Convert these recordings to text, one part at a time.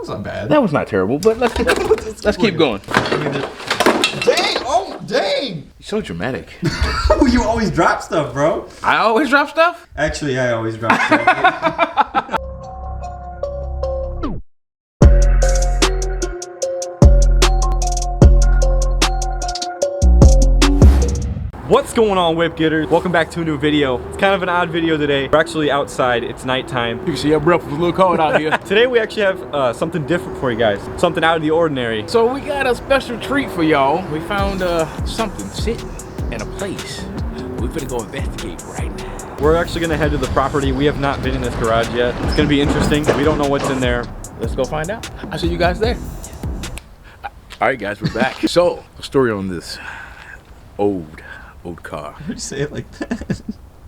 was not bad. That was not terrible, but let's keep going. Dang! Oh, dang! You're so dramatic. You always drop stuff, bro. I always drop stuff? Actually, I always drop stuff. What's going on, whip getters? Welcome back to a new video. It's kind of an odd video today. We're actually outside. It's nighttime. You can see our breath was a little cold out here. Today we actually have something different for you guys. Something out of the ordinary. So we got a special treat for y'all. We found something sitting in a place. We're gonna go investigate right now. We're actually gonna head to the property. We have not been in this garage yet. It's gonna be interesting. We don't know what's in there. Let's go find out. I'll see you guys there. All right, guys, we're back. So, a story on this old car. Why'd you say it like that?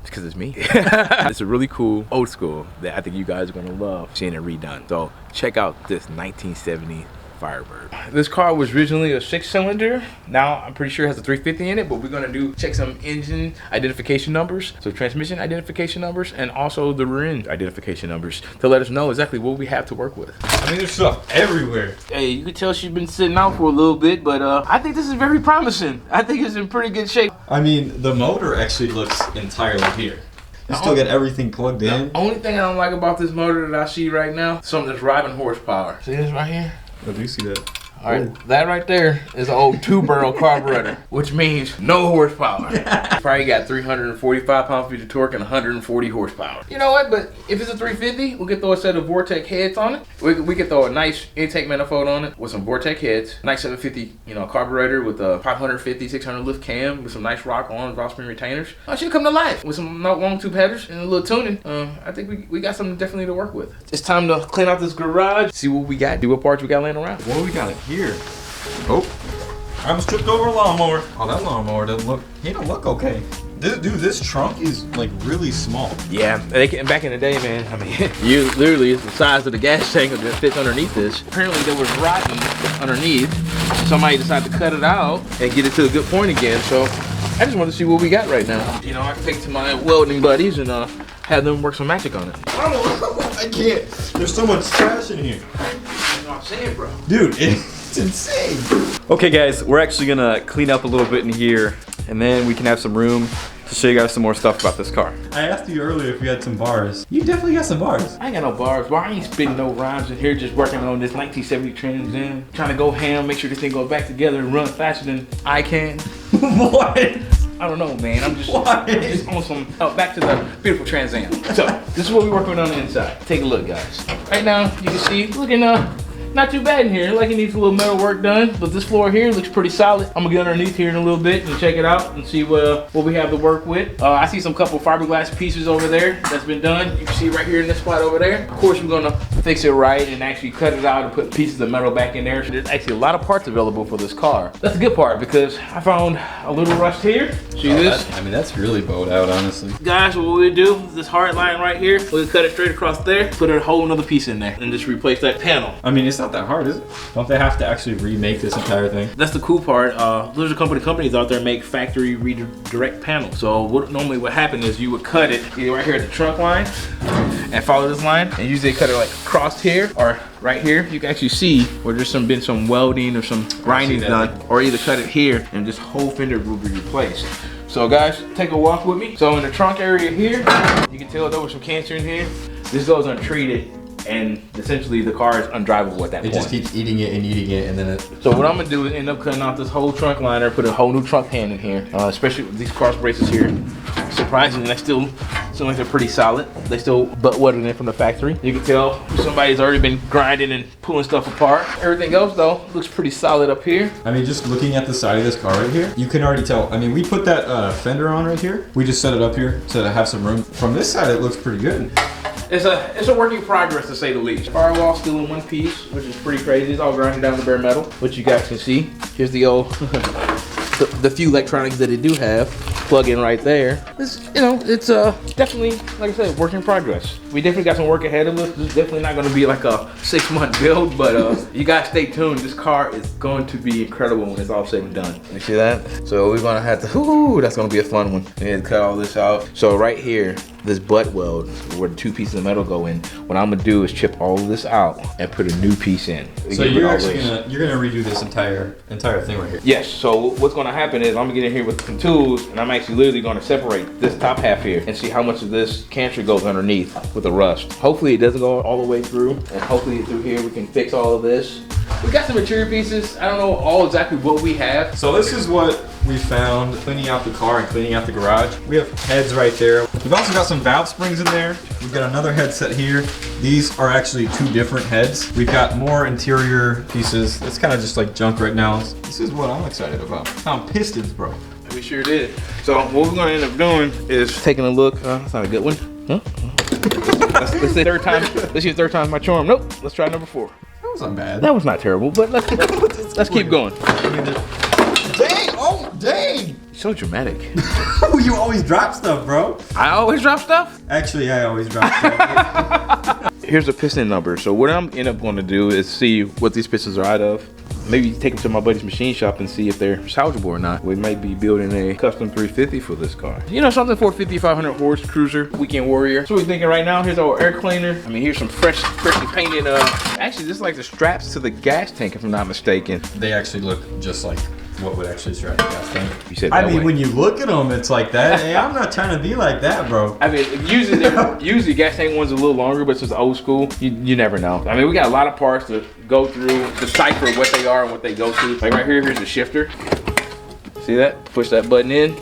Because it's me. It's a really cool old school that I think you guys are gonna love seeing it redone. So check out this 1970 Firebird. This car was originally a 6-cylinder. Now I'm pretty sure it has a 350 in it, but we're gonna check some engine identification numbers, so transmission identification numbers, and also the rear end identification numbers to let us know exactly what we have to work with. I mean, there's stuff everywhere. Hey, you can tell she's been sitting out for a little bit, but I think this is very promising. I think it's in pretty good shape. I mean, the motor actually looks entirely here. You still get everything plugged in. The only thing I don't like about this motor that I see right now, something that's driving horsepower. See this right here? I do see that. All right, that right there is an old 2-barrel carburetor, which means no horsepower. Probably got 345 pound-feet of torque and 140 horsepower. You know what? But if it's a 350, we could throw a set of Vortec heads on it. We could throw a nice intake manifold on it with some Vortec heads. Nice 750, carburetor with a 550, 600 lift cam with some nice rock arms, valve spring retainers. She'll come to life with some long tube headers and a little tuning. I think we got something definitely to work with. It's time to clean out this garage, see what we got, see what parts we got laying around. What we got here? Oh, I almost tripped over a lawnmower. Oh, that lawnmower doesn't look, he don't look okay. Dude, this trunk is like really small. Yeah, back in the day, man, I mean, you literally, it's the size of the gas tank that fits underneath this. Apparently there was rotten underneath. Somebody decided to cut it out and get it to a good point again. So I just wanted to see what we got right now. I can take to my welding buddies and have them work some magic on it. I can't. There's so much trash in here. You know what I'm saying, bro? Dude, it's insane. Okay, guys, we're actually gonna clean up a little bit in here, and then we can have some room to show you guys some more stuff about this car. I asked you earlier if you had some bars. You definitely got some bars. I ain't got no bars, but I ain't spitting no rhymes in here, just working on this 1970 Trans Am. Trying to go ham, make sure this thing goes back together and run faster than I can. What? I don't know, man. I'm just on some, back to the beautiful Trans Am. So, this is what we're working on the inside. Take a look, guys. Right now, you can see, looking not too bad in here. Like it needs a little metal work done, but this floor here looks pretty solid. I'm gonna get underneath here in a little bit and check it out and see what we have to work with. I see some couple fiberglass pieces over there that's been done. You can see right here in this spot over there. Of course, we're gonna fix it right and actually cut it out and put pieces of metal back in there. So there's actually a lot of parts available for this car. That's a good part because I found a little rust here. See this? That's really bowed out, honestly. Guys, what we do, this hard line right here, we'll cut it straight across there, put a whole another piece in there and just replace that panel. I mean, it's not that hard, is it? Don't they have to actually remake this entire thing? That's the cool part. There's a companies out there make factory redirect panels. So what happened is you would cut it either right here at the trunk line and follow this line, and usually they cut it like across here or right here. You can actually see where there's been some welding or some grinding done, or either cut it here and this whole fender will be replaced. So guys, take a walk with me. So in the trunk area here, you can tell there was some cancer in here. This goes untreated, and essentially the car is undrivable at that point. It just keeps eating it, and then it... So what I'm gonna do is end up cutting out this whole trunk liner, put a whole new trunk pan in here, especially with these cross braces here. Surprisingly, they still seem like they're pretty solid. They still butt welded in from the factory. You can tell somebody's already been grinding and pulling stuff apart. Everything else though looks pretty solid up here. I mean, just looking at the side of this car right here, you can already tell. I mean, we put that fender on right here. We just set it up here to have some room. From this side, it looks pretty good. It's a work in progress, to say the least. Firewall still in one piece, which is pretty crazy. It's all grinding down to bare metal, which you guys can see. Here's the old, the few electronics that they do have. Plug in right there. It's definitely, like I said, work in progress. We definitely got some work ahead of us. This is definitely not going to be like a 6-month build, but you guys stay tuned. This car is going to be incredible when it's all said and done. You see that? So we're going to have to, that's going to be a fun one. We need to cut all this out. So right here, this butt weld where the 2 pieces of metal go in. What I'm gonna do is chip all of this out and put a new piece in. So you're actually gonna redo this entire thing right here? Yes. So what's gonna happen is I'm gonna get in here with some tools, and I'm actually literally gonna separate this top half here and see how much of this cancer goes underneath with the rust. Hopefully it doesn't go all the way through, and hopefully through here we can fix all of this. We got some material pieces. I don't know all exactly what we have. So this is what we found cleaning out the car and cleaning out the garage. We have heads right there. We've also got some valve springs in there. We've got another headset here. These are actually 2 different heads. We've got more interior pieces. It's kind of just like junk right now. This is what I'm excited about. Found pistons, bro. We sure did. So what we're gonna end up doing is taking a look. That's not a good one. Huh? Let's say third time. Let's see if third time's my charm. Nope. Let's try number 4. That was not bad. That was not terrible, but let's keep going. Dang! Oh, dang! So dramatic. You always drop stuff, bro. I always drop stuff? Actually, I always drop stuff. Here's the piston number. So what I'm end up going to do is see what these pistons are out of. Maybe take them to my buddy's machine shop and see if they're salvageable or not. We might be building a custom 350 for this car. You know, something for a 5,500 horse cruiser, weekend warrior. So we're thinking right now, here's our air cleaner. I mean, here's some freshly painted, actually this is like the straps to the gas tank if I'm not mistaken. They actually look just like what would actually strap the gas tank. You said that I mean, way. when you look at them, it's like that. Hey, I'm not trying to be like that, bro. I mean, usually gas tank one's a little longer, but it's just old school. You never know. I mean, we got a lot of parts to go through, decipher what they are and what they go to. Like right here, here's the shifter. See that? Push that button in.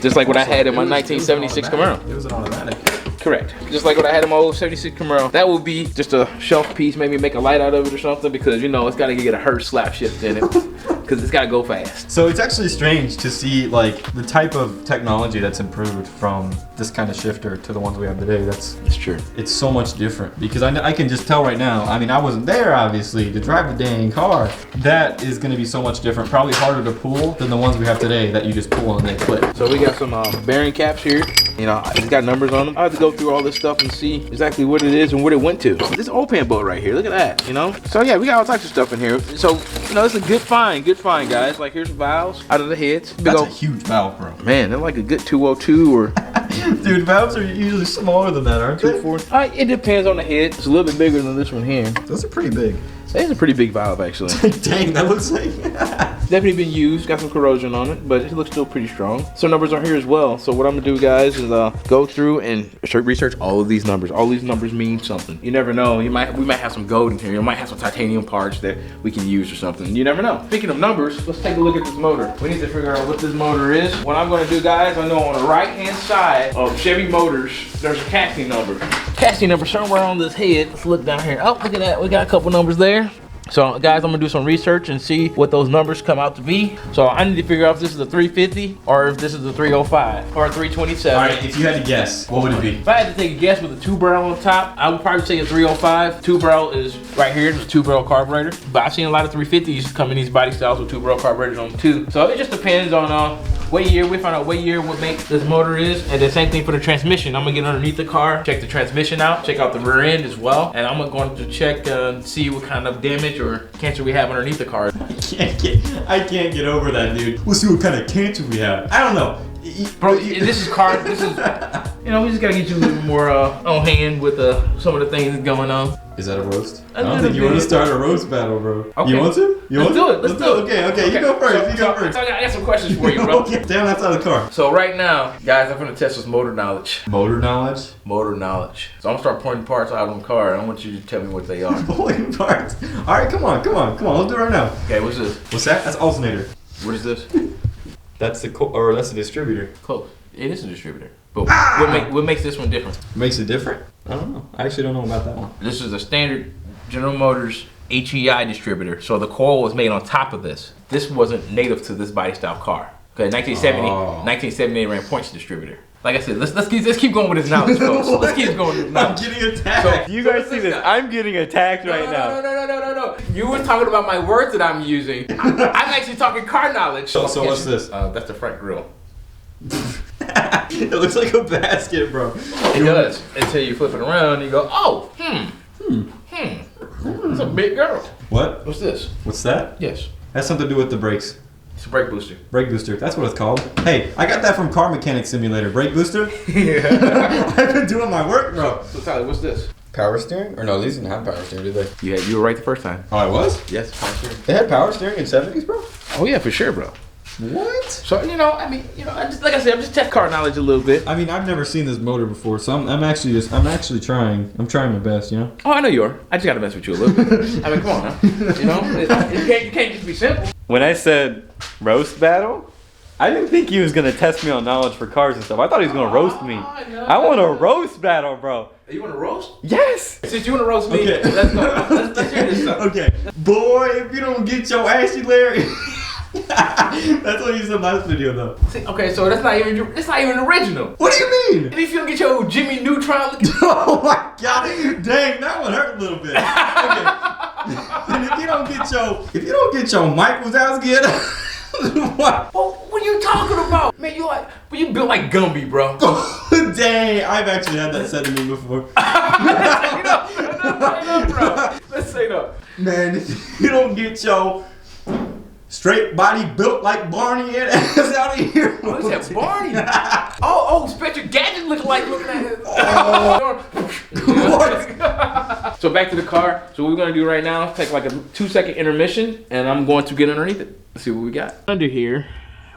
Just like what I had in my 1976 Camaro. It was an automatic. Correct. Just like what I had in my old 76 Camaro. That would be just a shelf piece, maybe make a light out of it or something, because you know it's gotta get a Hertz slap shift in it. Because it's gotta go fast. So it's actually strange to see like the type of technology that's improved from this kind of shifter to the ones we have today. That's true. It's so much different because I can just tell right now. I mean, I wasn't there obviously to drive the dang car. That is going to be so much different. Probably harder to pull than the ones we have today that you just pull and they click. So we got some bearing caps here. You know, it's got numbers on them. I have to go through all this stuff and see exactly what it is and what it went to. This old-pan bolt right here, look at that, you know? So yeah, we got all types of stuff in here. So, you know, it's a good find, guys. Like here's valves out of the heads. That's a huge valve, bro. Man, they're like a good 202 or... Dude, valves are usually smaller than that, aren't they? 240. It depends on the head. It's a little bit bigger than this one here. Those are pretty big. It's a pretty big valve, actually. Dang, that looks like... Definitely been used, got some corrosion on it, but it looks still pretty strong. So numbers are here as well. So what I'm gonna do, guys, is go through and research all of these numbers. All these numbers mean something. You never know. We might have some gold in here. You might have some titanium parts that we can use or something. You never know. Speaking of numbers, let's take a look at this motor. We need to figure out what this motor is. What I'm gonna do, guys, I know on the right-hand side of Chevy Motors, there's a casting number. Casting number somewhere on this head. Let's look down here. Oh, look at that. We got a couple numbers there. So guys, I'm gonna do some research and see what those numbers come out to be. So I need to figure out if this is a 350 or if this is a 305 or a 327. All right, if you had to guess, what would it be? If I had to take a guess with a 2-barrel on top, I would probably say a 305. 2-barrel is right here, it's a 2-barrel carburetor. But I've seen a lot of 350s come in these body styles with 2-barrel carburetors on them too. So it just depends on what year. We find out what year, what make this motor is, and the same thing for the transmission. I'm gonna get underneath the car, check the transmission out, check out the rear end as well, and I'm going to check and see what kind of damage or cancer we have underneath the car. I can't get over that, dude. We'll see what kind of cancer we have. I don't know. Bro, this is car. This is, you know, we just gotta get you a little more on hand with some of the things going on. Is that a roast? I don't think you want to start a roast battle, bro. Okay. You want to? Let's do it. Let's do it. Okay. You go first. So I got some questions for you, bro. Okay. Stand outside the car. So right now, guys, I'm gonna test this motor knowledge. Motor knowledge? Motor knowledge. So I'm gonna start pointing parts out on the car, and I want you to tell me what they are. Pointing parts. All right, come on. Let's do it right now. Okay, what's this? What's that? That's alternator. What is this? That's the distributor. Close. It is a distributor. But what makes this one different? Makes it different? I don't know. I actually don't know about that one. This is a standard General Motors HEI distributor. So the coil was made on top of this. This wasn't native to this body style car. Okay, 1970 ran Points distributor. Like I said, let's keep going with this knowledge, folks. Let's keep going with this knowledge. I'm getting attacked. So, you guys see this? I'm getting attacked right now. No. You were talking about my words that I'm using. I'm actually talking car knowledge. So what's this? That's the front grille. It looks like a basket, bro. It does. Until you flip it around and you go, oh, It's a big girl. What? What's this? What's that? Yes. Has something to do with the brakes. It's a brake booster. Brake booster, that's what it's called. Hey, I got that from Car Mechanic Simulator. Brake booster? Yeah. I've been doing my work, bro. So Tyler, what's this? Power steering? Or no, these didn't have power steering, did they? You were right the first time. Oh, I was? Yes, power steering. They had power steering in 70s, bro? Oh yeah, for sure, bro. What? So I mean, I just like I said, I'm just test car knowledge a little bit. I mean, I've never seen this motor before, so I'm actually trying. I'm trying my best, you know? Oh, I know you are. I just gotta mess with you a little bit. I mean, come on now. You know, you can't just be simple. When I said roast battle, I didn't think he was gonna test me on knowledge for cars and stuff. I thought he was gonna roast me. No. I want a roast battle, bro. You want to roast? Yes. Since you want to roast me, Okay. let's go. Let's hear this stuff. Okay. Boy, if you don't get your ashy Larry. That's what you said last video, though. See, okay, so it's not even original. What do you mean? And if you don't get your Jimmy Neutron looking. Oh my god! Dang, that one hurt a little bit. Okay. And if you don't get your Mike Wazowski, what? What are you talking about? Man, you built like Gumby, bro. Dang, I've actually had that said to me before. Let's say no. Man, if you don't get your straight body built like Barney and ass out of here. Oh, that's that Barney. oh, Spectre Gadget looking at it. What? So back to the car. So what we're gonna do right now, take like a 2-second intermission, and I'm going to get underneath it. Let's see what we got. Under here,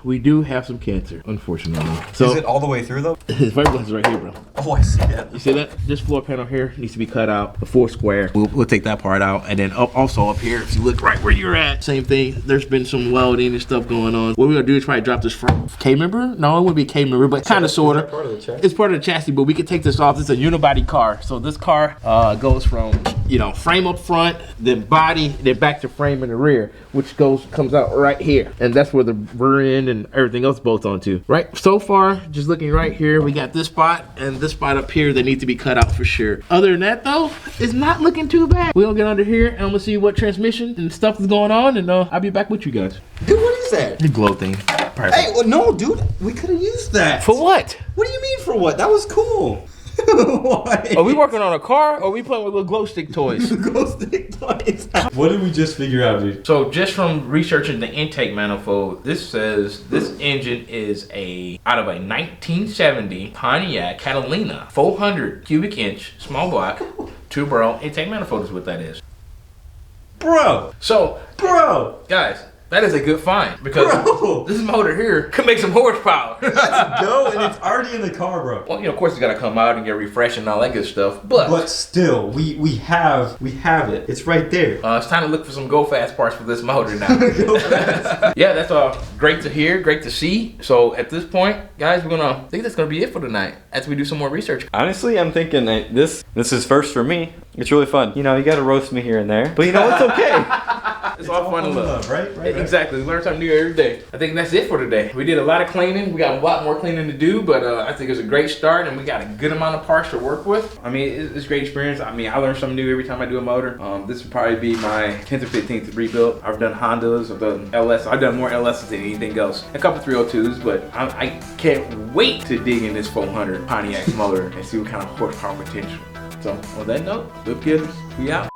we do have some cancer, unfortunately. So Is it all the way through though? his fiberglass is right here, bro. Oh, I see that. You see that? This floor panel here needs to be cut out, the 4 square. We'll take that part out, and then also up here, if you look right where you're at, same thing. There's been some welding and stuff going on. What we're gonna do is try to drop this front K member. No, it wouldn't be K member, but kind of sorta. Part of the chassis? It's part of the chassis, but we can take this off. It's a unibody car, so this car goes from frame up front, then body, then back to frame in the rear, which comes out right here, and that's where the rear end and everything else bolts onto. Right. So far, just looking right here, we got this spot and this spot up here that need to be cut out for sure. Other than that, though, it's not looking too bad. We're gonna get under here and I'm gonna see what transmission and stuff is going on, and I'll be back with you guys. Dude, what is that? The glow thing. Hey, well, no, dude, we could have used that. For what? What do you mean for what? That was cool. What? Are we working on a car or are we playing with little glow stick toys? Go stick toys. What did we just figure out, dude? So just from researching the intake manifold, this says this engine is out of a 1970 Pontiac Catalina 400 cubic inch small block 2-barrel intake manifold is what that is. Bro, Guys, that is a good find because Bro. this motor here could make some horsepower. let's go, and it's already in the car, bro. Well, of course it's gotta come out and get refreshed and all that good stuff, but still, we have it. It's right there. it's time to look for some go fast parts for this motor now. Go fast. Yeah, that's great to hear, great to see. So at this point, guys, I think that's gonna be it for tonight as we do some more research. Honestly, I'm thinking that this is first for me. It's really fun. You gotta roast me here and there, but it's okay. It's all fun and love, right? Exactly. We learn something new every day. I think that's it for today. We did a lot of cleaning. We got a lot more cleaning to do, but I think it's a great start, and we got a good amount of parts to work with. I mean, it's a great experience. I mean, I learn something new every time I do a motor. This would probably be my 10th or 15th rebuild. I've done Hondas, I've done LS. I've done more LSs than anything else. A couple 302s, but I can't wait to dig in this 400 Pontiac motor and see what kind of horsepower potential. So on that note, Whip Getters, we out.